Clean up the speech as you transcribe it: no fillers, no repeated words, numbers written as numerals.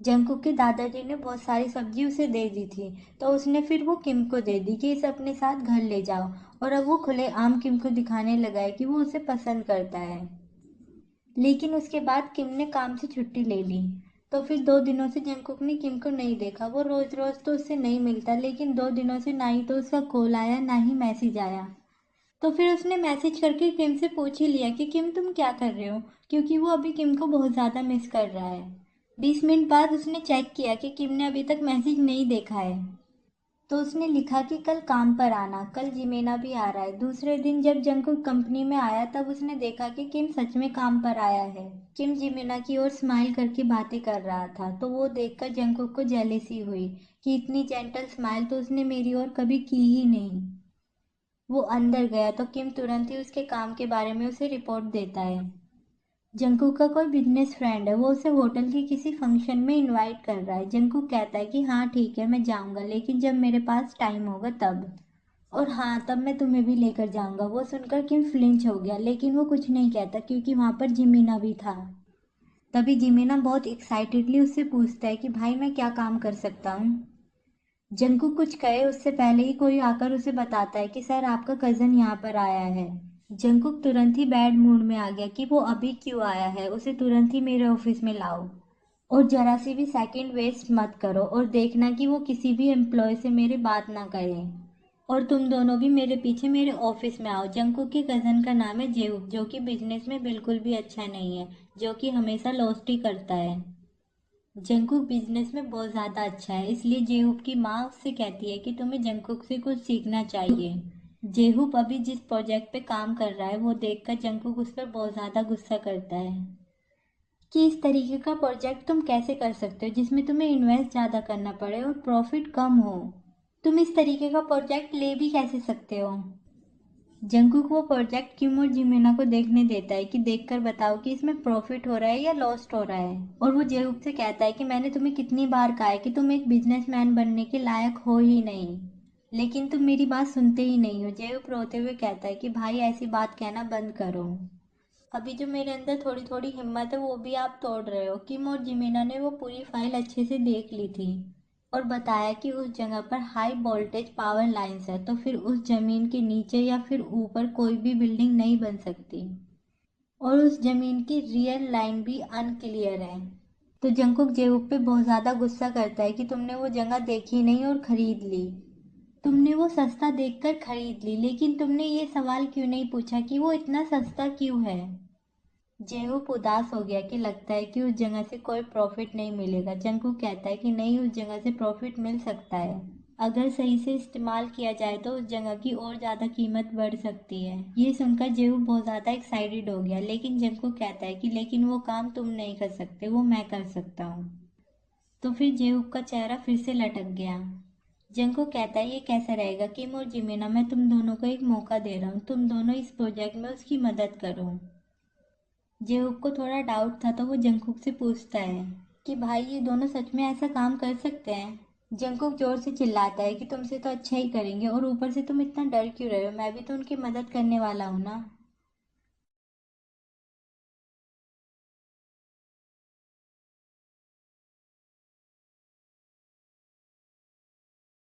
Jungkook के दादाजी ने बहुत सारी सब्जी उसे दे दी थी, तो उसने फिर वो किम को दे दी कि इसे अपने साथ घर ले जाओ। और अब वो खुले आम किम को दिखाने लगा है कि वो उसे पसंद करता है। लेकिन उसके बाद किम ने काम से छुट्टी ले ली। तो फिर 2 दिनों से जंगकुक ने किम को नहीं देखा। वो रोज रोज तो उससे नहीं मिलता, लेकिन 2 दिनों से ना ही तो उसका कॉल आया ना ही मैसेज आया। तो फिर उसने मैसेज करके किम से पूछ ही लिया कि किम तुम क्या कर रहे हो, क्योंकि वो अभी किम को बहुत ज़्यादा मिस कर रहा है। 20 मिनट बाद उसने चेक किया कि किम ने अभी तक मैसेज नहीं देखा है। तो उसने लिखा कि कल काम पर आना, कल जिमेना भी आ रहा है। दूसरे दिन जब जंगकुक कंपनी में आया तब उसने देखा कि किम सच में काम पर आया है। किम जिमेना की ओर स्माइल करके बातें कर रहा था, तो वो देखकर जंगकुक को जेलेसी हुई कि इतनी जेंटल स्माइल तो उसने मेरी ओर कभी की ही नहीं। वो अंदर गया तो किम तुरंत ही उसके काम के बारे में उसे रिपोर्ट देता है। जंगकुक का कोई बिजनेस फ्रेंड है, वो उसे होटल के किसी फंक्शन में इनवाइट कर रहा है। जंगकुक कहता है कि हाँ ठीक है मैं जाऊंगा, लेकिन जब मेरे पास टाइम होगा तब। और हाँ, तब मैं तुम्हें भी लेकर जाऊंगा। वो सुनकर किम फ्लिंच हो गया, लेकिन वो कुछ नहीं कहता क्योंकि वहां पर जिमीना भी था। तभी जिमीना बहुत एक्साइटेडली उससे पूछता है कि भाई मैं क्या काम कर सकता हूँ। जंकू कुछ कहे उससे पहले ही कोई आकर उसे बताता है कि सर आपका कजन यहाँ पर आया है। जंकुक तुरंत ही बैड मूड में आ गया कि वो अभी क्यों आया है, उसे तुरंत ही मेरे ऑफिस में लाओ। और जरा सी भी सेकंड वेस्ट मत करो और देखना कि वो किसी भी एम्प्लॉय से मेरी बात ना करे। और तुम दोनों भी मेरे पीछे मेरे ऑफिस में आओ। जंकुक के कजन का नाम है जेऊप, जो कि बिजनेस में बिल्कुल भी अच्छा नहीं है, जो कि हमेशा लॉस्ट ही करता है। जंकुक बिजनेस में बहुत ज़्यादा अच्छा है, इसलिए जेहूप की माँ उससे कहती है कि तुम्हें जंकुक से कुछ सीखना चाहिए। जेहूप अभी जिस प्रोजेक्ट पे काम कर रहा है वो देखकर जंकुक उस पर बहुत ज़्यादा गुस्सा करता है कि इस तरीके का प्रोजेक्ट तुम कैसे कर सकते हो जिसमें तुम्हें इन्वेस्ट ज़्यादा करना पड़े और प्रॉफिट कम हो। तुम इस तरीके का प्रोजेक्ट ले भी कैसे सकते हो। जंकुक वो प्रोजेक्ट किम और जिमिना को देखने देता है कि देखकर बताओ कि इसमें प्रॉफिट हो रहा है या लॉस्ट हो रहा है। और वो जेहूप से कहता है कि मैंने तुम्हें कितनी बार कहा है कि तुम एक बिजनेसमैन बनने के लायक हो ही नहीं, लेकिन तुम मेरी बात सुनते ही नहीं हो। जेहूप रोते हुए कहता है कि भाई ऐसी बात कहना बंद करो। अभी जो मेरे अंदर थोड़ी थोड़ी हिम्मत है वो भी आप तोड़ रहे हो। किम और जिमिना ने वो पूरी फाइल अच्छे से देख ली थी और बताया कि उस जगह पर हाई वोल्टेज पावर लाइंस है, तो फिर उस जमीन के नीचे या फिर ऊपर कोई भी बिल्डिंग नहीं बन सकती। और उस जमीन की रियल लाइन भी अनक्लियर है। तो जंकुक जेवुक पे बहुत ज्यादा गुस्सा करता है कि तुमने वो जगह देखी नहीं और खरीद ली। तुमने वो सस्ता देखकर खरीद ली, लेकिन तुमने ये सवाल क्यों नहीं पूछा कि वो इतना सस्ता क्यों है। जेहूप उदास हो गया कि लगता है कि उस जगह से कोई प्रॉफिट नहीं मिलेगा। जंकुक कहता है कि नहीं, उस जगह से प्रॉफिट मिल सकता है। अगर सही से इस्तेमाल किया जाए तो उस जगह की और ज़्यादा कीमत बढ़ सकती है। ये सुनकर जेहूप बहुत ज़्यादा एक्साइटेड हो गया, लेकिन जंकुक कहता है कि लेकिन वो काम तुम नहीं कर सकते, वो मैं कर सकता हूँ। तो फिर जेहूप का चेहरा फिर से लटक गया। जंकुक कहता है ये कैसा रहेगा किम और जिमिना, मैं तुम दोनों को एक मौका दे रहा हूँ, तुम दोनों इस प्रोजेक्ट में उसकी मदद करो। जेहूप को थोड़ा डाउट था तो वो जंकुक से पूछता है कि भाई ये दोनों सच में ऐसा काम कर सकते हैं। जंकुक जोर से चिल्लाता है कि तुमसे तो अच्छा ही करेंगे, और ऊपर से तुम इतना डर क्यों रहे हो, मैं भी तो उनकी मदद करने वाला हूँ ना।